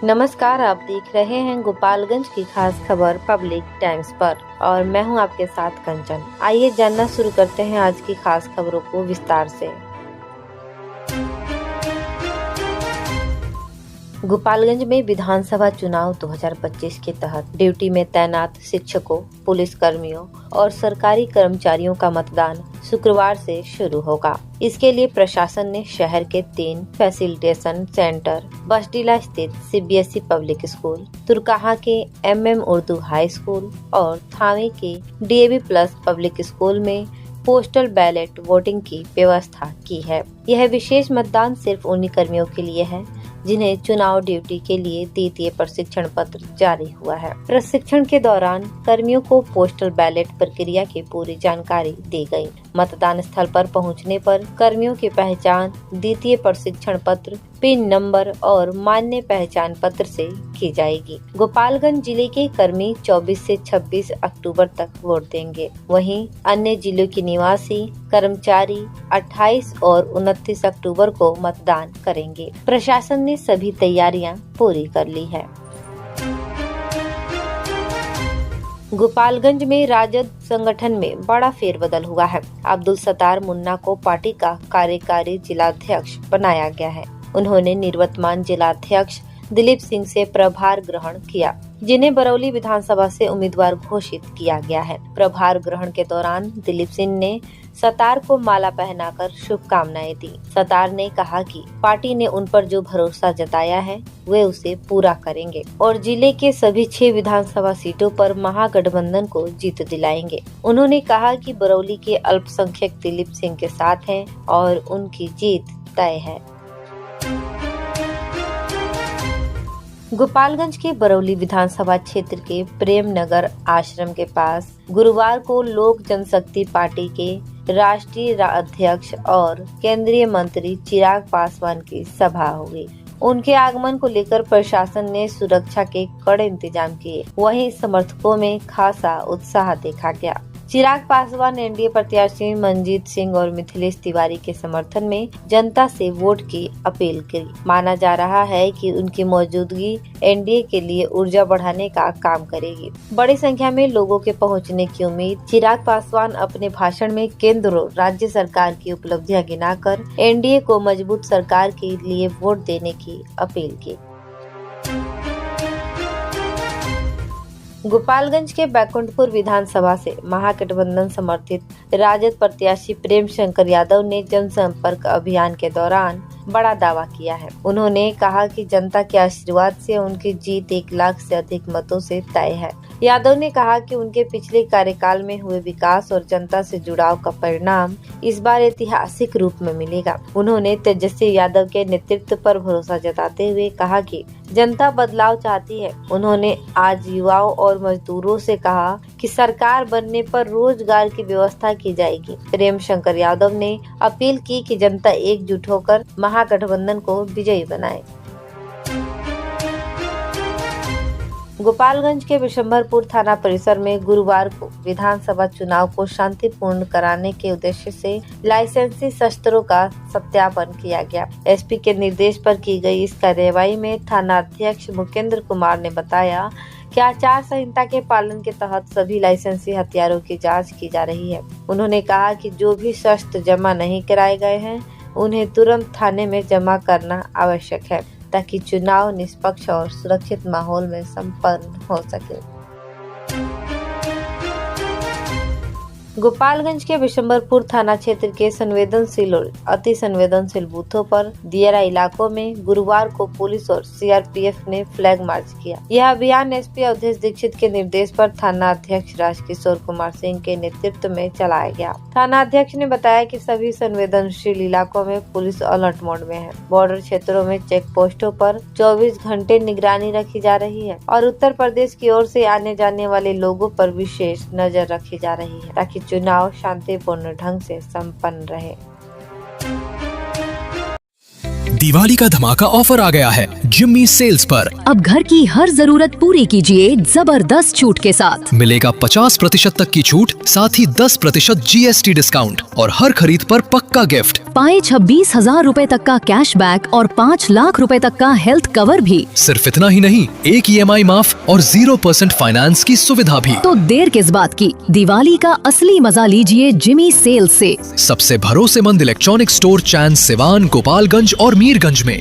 नमस्कार, आप देख रहे हैं गोपालगंज की खास खबर पब्लिक टाइम्स पर और मैं हूं आपके साथ कंचन। आइए जानना शुरू करते हैं आज की खास खबरों को विस्तार से। गोपालगंज में विधानसभा चुनाव 2025 के तहत ड्यूटी में तैनात शिक्षकों, पुलिस कर्मियों और सरकारी कर्मचारियों का मतदान शुक्रवार से शुरू होगा। इसके लिए प्रशासन ने शहर के 3 फैसिलिटेशन सेंटर, बसडीला स्थित सीबीएसई पब्लिक स्कूल, तुरकाहा के एमएम उर्दू हाई स्कूल और थावे के डीएवी प्लस पब्लिक स्कूल में पोस्टल बैलेट वोटिंग की व्यवस्था की है। यह विशेष मतदान सिर्फ उन्हीं कर्मियों के लिए है जिन्हें चुनाव ड्यूटी के लिए द्वितीय प्रशिक्षण पत्र जारी हुआ है। प्रशिक्षण के दौरान कर्मियों को पोस्टल बैलेट प्रक्रिया की पूरी जानकारी दी गई। मतदान स्थल पर पहुंचने पर कर्मियों की पहचान द्वितीय प्रशिक्षण पत्र, पिन नंबर और मान्य पहचान पत्र से की जाएगी। गोपालगंज जिले के कर्मी 24 से 26 अक्टूबर तक वोट देंगे। वहीं अन्य जिलों के निवासी कर्मचारी 28 और 29 अक्टूबर को मतदान करेंगे। प्रशासन ने सभी तैयारियां पूरी कर ली है। गोपालगंज में राजद संगठन में बड़ा फेरबदल हुआ है। अब्दुल सत्तार मुन्ना को पार्टी का कार्यकारी जिलाध्यक्ष बनाया गया है। उन्होंने निवर्तमान जिलाध्यक्ष दिलीप सिंह से प्रभार ग्रहण किया, जिन्हें बरौली विधानसभा से उम्मीदवार घोषित किया गया है। प्रभार ग्रहण के दौरान दिलीप सिंह ने सत्तार को माला पहनाकर शुभकामनाएं दी। सत्तार ने कहा कि पार्टी ने उन पर जो भरोसा जताया है वे उसे पूरा करेंगे और जिले के सभी 6 विधानसभा सीटों पर महागठबंधन को जीत दिलाएंगे। उन्होंने कहा कि बरौली के अल्पसंख्यक दिलीप सिंह के साथ हैं और उनकी जीत तय है। गोपालगंज के बरौली विधानसभा क्षेत्र के प्रेम नगर आश्रम के पास गुरुवार को लोक जनशक्ति पार्टी के राष्ट्रीय अध्यक्ष और केंद्रीय मंत्री चिराग पासवान की सभा हो गई। उनके आगमन को लेकर प्रशासन ने सुरक्षा के कड़े इंतजाम किए। वहीं समर्थकों में खासा उत्साह देखा गया। चिराग पासवान एनडीए प्रत्याशी मनजीत सिंह और मिथिलेश तिवारी के समर्थन में जनता से वोट की अपील की। माना जा रहा है कि उनकी मौजूदगी एनडीए के लिए ऊर्जा बढ़ाने का काम करेगी। बड़ी संख्या में लोगों के पहुंचने की उम्मीद। चिराग पासवान अपने भाषण में केंद्र और राज्य सरकार की उपलब्धियां गिनाकर एनडीए को मजबूत सरकार के लिए वोट देने की अपील की। गोपालगंज के बैकुंठपुर विधानसभा से महागठबंधन समर्थित राजद प्रत्याशी प्रेम शंकर यादव ने जनसंपर्क अभियान के दौरान बड़ा दावा किया है। उन्होंने कहा कि जनता के आशीर्वाद से उनकी जीत 1 लाख से अधिक मतों से तय है। यादव ने कहा कि उनके पिछले कार्यकाल में हुए विकास और जनता से जुड़ाव का परिणाम इस बार ऐतिहासिक रूप में मिलेगा। उन्होंने तेजस्वी यादव के नेतृत्व पर भरोसा जताते हुए कहा कि जनता बदलाव चाहती है। उन्होंने आज युवाओं और मजदूरों से कहा कि सरकार बनने पर रोजगार की व्यवस्था की जाएगी। प्रेम शंकर यादव ने अपील की कि जनता एकजुट होकर महागठबंधन को विजयी बनाए। गोपालगंज के विशंभरपुर थाना परिसर में गुरुवार को विधानसभा चुनाव को शांतिपूर्ण कराने के उद्देश्य से लाइसेंसी शस्त्रों का सत्यापन किया गया। एसपी के निर्देश पर की गई इस कार्यवाही में थाना अध्यक्ष मुकेंद्र कुमार ने बताया कि आचार संहिता के पालन के तहत सभी लाइसेंसी हथियारों की जांच की जा रही है। उन्होंने कहा कि जो भी शस्त्र जमा नहीं कराए गए हैं उन्हें तुरंत थाने में जमा करना आवश्यक है ताकि चुनाव निष्पक्ष और सुरक्षित माहौल में संपन्न हो सके। गोपालगंज के विशंभरपुर थाना क्षेत्र के संवेदनशील और अति संवेदनशील बूथों पर दियारा इलाकों में गुरुवार को पुलिस और सीआरपीएफ ने फ्लैग मार्च किया। यह अभियान एसपी अवधेश दीक्षित के निर्देश पर थाना अध्यक्ष राजकिशोर कुमार सिंह के नेतृत्व में चलाया गया। थाना अध्यक्ष ने बताया कि सभी संवेदनशील इलाकों में पुलिस अलर्ट मोड में है। बॉर्डर क्षेत्रों में चेक पोस्टों पर 24 घंटे निगरानी रखी जा रही है और उत्तर प्रदेश की ओर से आने जाने वाले लोगों पर विशेष नजर रखी जा रही है ताकि चुनाव शांतिपूर्ण ढंग से संपन्न रहे। दिवाली का धमाका ऑफर आ गया है जिम्मी सेल्स पर। अब घर की हर जरूरत पूरी कीजिए जबरदस्त छूट के साथ। मिलेगा 50% तक की छूट, साथ ही 10% जीएसटी डिस्काउंट और हर खरीद पर पक्का गिफ्ट। पाए 26,000 रूपए तक का कैशबैक और 5 लाख रुपए तक का हेल्थ कवर भी। सिर्फ इतना ही नहीं, एक EMI माफ और 0% फाइनेंस की सुविधा भी। तो देर किस बात की, दिवाली का असली मजा लीजिए जिमी सेल से। सबसे भरोसेमंद इलेक्ट्रॉनिक स्टोर चैन सिवान, गोपालगंज और मीरगंज में।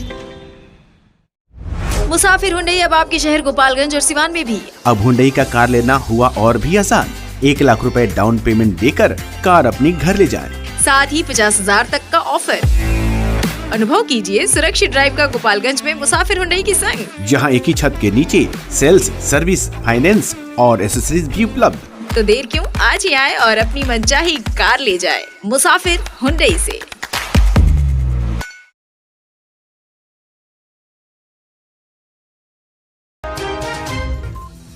मुसाफिर हुंडई अब आपके शहर गोपालगंज और सिवान में भी। अब हुंडई का कार लेना हुआ और भी आसान। 1 लाख रुपए डाउन पेमेंट देकर कार अपनी घर ले जाएं। साथ ही 50,000 तक का ऑफर। अनुभव कीजिए सुरक्षित ड्राइव का गोपालगंज में मुसाफिर हुंडई की संग, जहां एक ही छत के नीचे सेल्स, सर्विस, फाइनेंस और एसेसरीज भी उपलब्ध। तो देर क्यों, आज ही आए और अपनी मनचाही कार ले जाए मुसाफिर हुंडई से।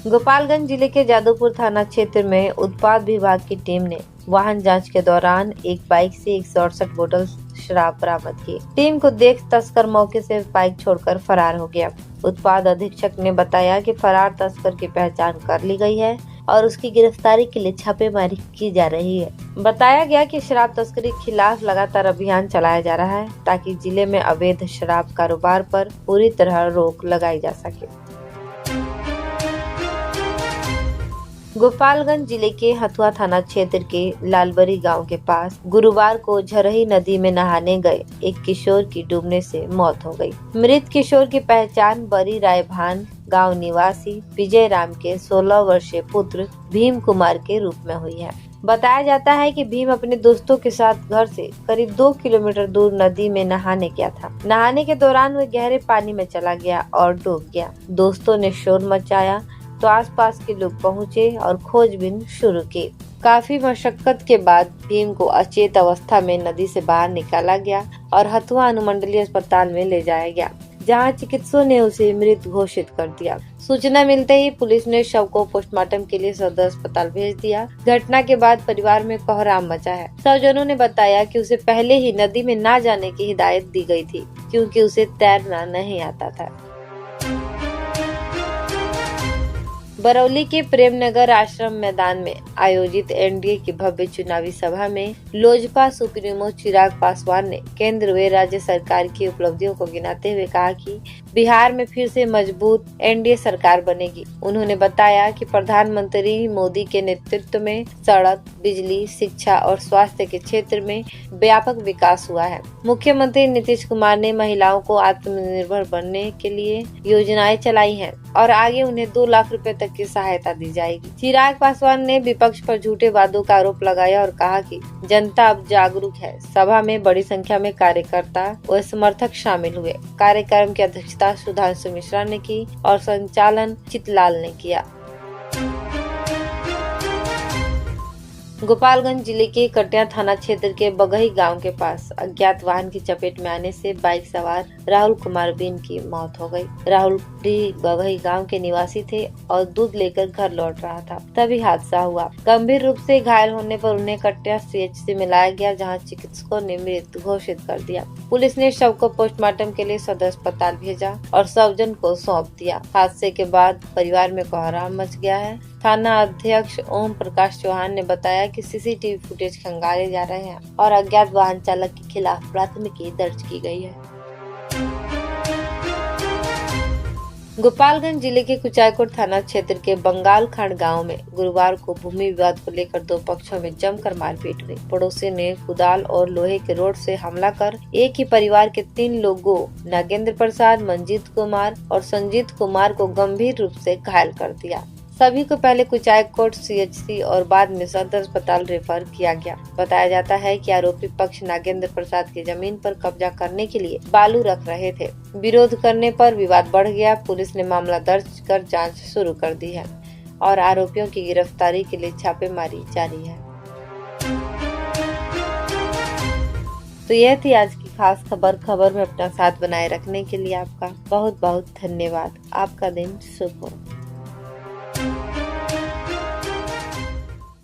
गोपालगंज जिले के जादूपुर थाना क्षेत्र में उत्पाद विभाग की टीम ने वाहन जांच के दौरान एक बाइक से 168 बोतल शराब बरामद की। टीम को देख तस्कर मौके से बाइक छोड़कर फरार हो गया। उत्पाद अधीक्षक ने बताया कि फरार तस्कर की पहचान कर ली गई है और उसकी गिरफ्तारी के लिए छापेमारी की जा रही है। बताया गया कि शराब तस्करी के खिलाफ लगातार अभियान चलाया जा रहा है ताकि जिले में अवैध शराब कारोबार पर पूरी तरह रोक लगाई जा सके। गोपालगंज जिले के हथुआ थाना क्षेत्र के लालबरी गांव के पास गुरुवार को झरही नदी में नहाने गए एक किशोर की डूबने से मौत हो गई। मृत किशोर की पहचान बरी राय भान गांव निवासी विजय राम के 16 वर्षीय पुत्र भीम कुमार के रूप में हुई है। बताया जाता है कि भीम अपने दोस्तों के साथ घर से करीब 2 किलोमीटर दूर नदी में नहाने गया था। नहाने के दौरान वह गहरे पानी में चला गया और डूब गया। दोस्तों ने शोर मचाया तो आसपास के लोग पहुंचे और खोजबीन शुरू की। काफी मशक्कत के बाद भीम को अचेत अवस्था में नदी से बाहर निकाला गया और हथुआ अनुमंडलीय अस्पताल में ले जाया गया, जहां चिकित्सकों ने उसे मृत घोषित कर दिया। सूचना मिलते ही पुलिस ने शव को पोस्टमार्टम के लिए सदर अस्पताल भेज दिया। घटना के बाद परिवार में कोहराम मचा है। स्वजनों ने बताया कि उसे पहले ही नदी में न जाने की हिदायत दी गई थी क्योंकि उसे तैरना नहीं आता था। बरौली के प्रेमनगर आश्रम मैदान में आयोजित एनडीए की भव्य चुनावी सभा में लोजपा सुप्रीमो चिराग पासवान ने केंद्र व राज्य सरकार की उपलब्धियों को गिनाते हुए कहा कि बिहार में फिर से मजबूत एनडीए सरकार बनेगी। उन्होंने बताया कि प्रधानमंत्री मोदी के नेतृत्व में सड़क, बिजली, शिक्षा और स्वास्थ्य के क्षेत्र में व्यापक विकास हुआ है। मुख्यमंत्री नीतीश कुमार ने महिलाओं को आत्मनिर्भर बनने के लिए योजनाएं चलाई हैं और आगे उन्हें 2 लाख रुपए तक की सहायता दी जाएगी। चिराग पासवान ने विपक्ष पर झूठे वादों का आरोप लगाया और कहा कि जनता अब जागरूक है। सभा में बड़ी संख्या में कार्यकर्ता व समर्थक शामिल हुए। कार्यक्रम की अध्यक्षता सुधांशु मिश्रा ने की और संचालन चितलाल ने किया। गोपालगंज जिले के कटिया थाना क्षेत्र के बगही गांव के पास अज्ञात वाहन की चपेट में आने से बाइक सवार राहुल कुमार बीन की मौत हो गई। राहुल बगही गांव के निवासी थे और दूध लेकर घर लौट रहा था, तभी हादसा हुआ। गंभीर रूप से घायल होने पर उन्हें कटिया CHC में लाया गया, जहां चिकित्सकों ने मृत घोषित कर दिया। पुलिस ने शव को पोस्टमार्टम के लिए सदर अस्पताल भेजा और स्वजन को सौंप दिया। हादसे के बाद परिवार में कोहराम मच गया है। थाना अध्यक्ष ओम प्रकाश चौहान ने बताया कि CCTV फुटेज खंगाले जा रहे हैं और अज्ञात वाहन चालक के खिलाफ प्राथमिकी दर्ज की गई है। गोपालगंज जिले के कुचायकोट थाना क्षेत्र के बंगाल खंड गांव में गुरुवार को भूमि विवाद को लेकर 2 पक्षों में जमकर मारपीट हुई। पड़ोसी ने कुदाल और लोहे के रोड से हमला कर एक ही परिवार के 3 लोगों नागेंद्र प्रसाद, मंजीत कुमार और संजीत कुमार को गंभीर रूप से घायल कर दिया। सभी को पहले कुचायकोट CHC और बाद में सदर अस्पताल रेफर किया गया। बताया जाता है कि आरोपी पक्ष नागेंद्र प्रसाद की जमीन पर कब्जा करने के लिए बालू रख रहे थे। विरोध करने पर विवाद बढ़ गया। पुलिस ने मामला दर्ज कर जांच शुरू कर दी है और आरोपियों की गिरफ्तारी के लिए छापेमारी जारी है। तो यह थी आज की खास खबर में अपना साथ बनाए रखने के लिए आपका बहुत बहुत धन्यवाद। आपका दिन शुभ हो।